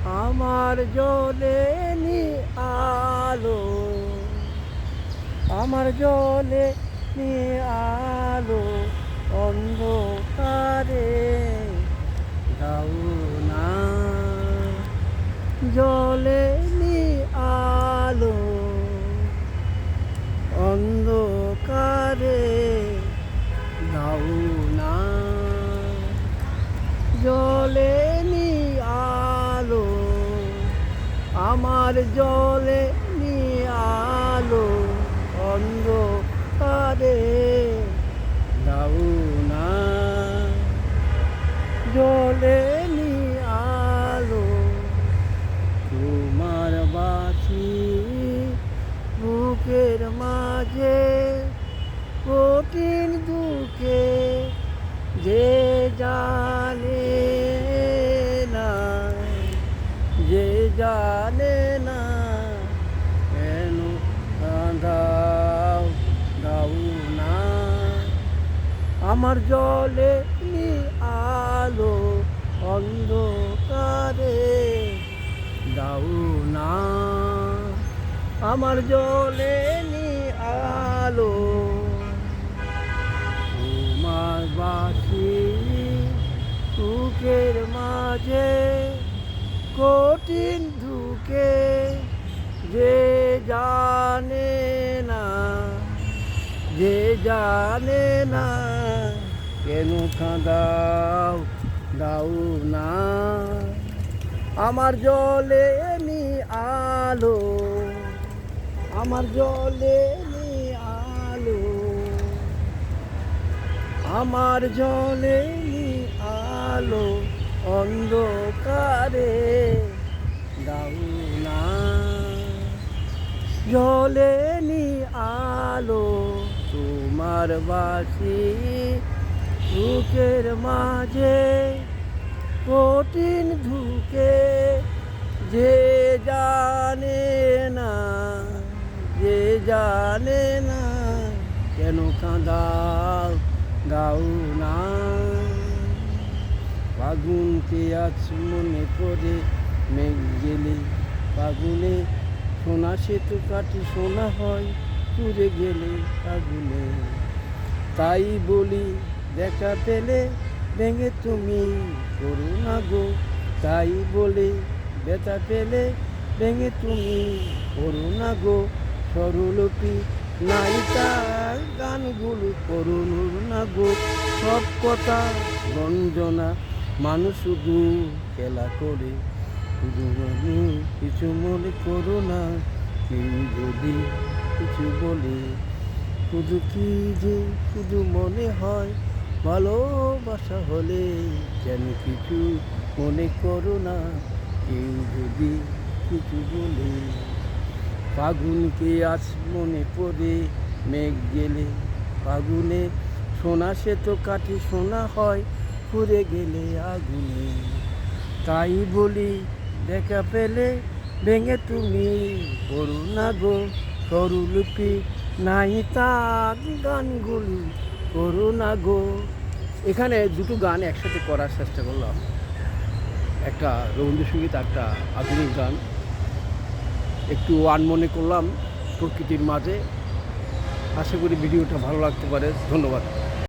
আমার জ্বলে নি আলো, আমার জ্বলে নি আলো, অন্ধকারে দাও না। জ্বলে নি আলো, অন্ধকারে দাও না। জ্বলে নি আলো, আমার জ্বলে নি আলো, অন্ধকারে দাও না। জ্বলে নি আলো, তোমার বাঁশি বুকের মাঝে কঠিন দুঃখে যে জানে না, যে জানে না, কেন দাও দাও না। আমার জ্বলে নি আলো, অন্ধকারে দাও না। আমার জ্বলে নি আলো, তোমার বাঁশি বুকের মাঝে কঠিন দুঃখে যে জানে না, যে জানে না, কেন কাঁদাও দাও না। আমার জ্বলে নি আলো, আমার জ্বলে নি আলো, আমার জ্বলে নি আলো, অন্ধকারে দাও না। জ্বলে নি আলো, তোমার বাঁশি বুকের মাঝে কঠিন দুঃখে যে জানে না, যে জানে না, কেন কাঁদাও দাও না। ফাগুনকে আজ মনে পড়ে মেঘ গেলে, ফাগুনে সোনা সেতু কাটি সোনা হয় পুড়ে গেলে আগুনে। তাই বলি দেখা পেলে ভেঙে তুমি করো না গো, তাই বলে ব্যথা পেলে ভেঙে তুমি করো না গো। সরলপি নায়িকার গানগুলো করো না গো, সব কথা গঞ্জনা মানুষ শুধু খেলা করে। শুধু কিছু মনে করো না, কেউ যদি কিছু বলে, শুধু কি যে শুধু মনে হয় ভালোবাসা হলে, যেন কিছু মনে করো না, কেউ যদি কিছু বলে। ফাগুনকে আজ মনে পড়ে মেঘ গেলে, ফাগুনে সোনা সে তো কাটি সোনা হয় পুড়ে গেলে আগুনে। তাই বলি দেখা পেলে ভেঙে তুমি করো না গো, সরুলিপি নাই তার গানগুলি করো না গো। এখানে দুটো গান একসাথে করার চেষ্টা করলাম, একটা রবীন্দ্রসঙ্গীত একটা আধুনিক গান, একটু আনমনে করলাম প্রকৃতির মাঝে। আশা করি ভিডিওটা ভালো লাগতে পারে। ধন্যবাদ।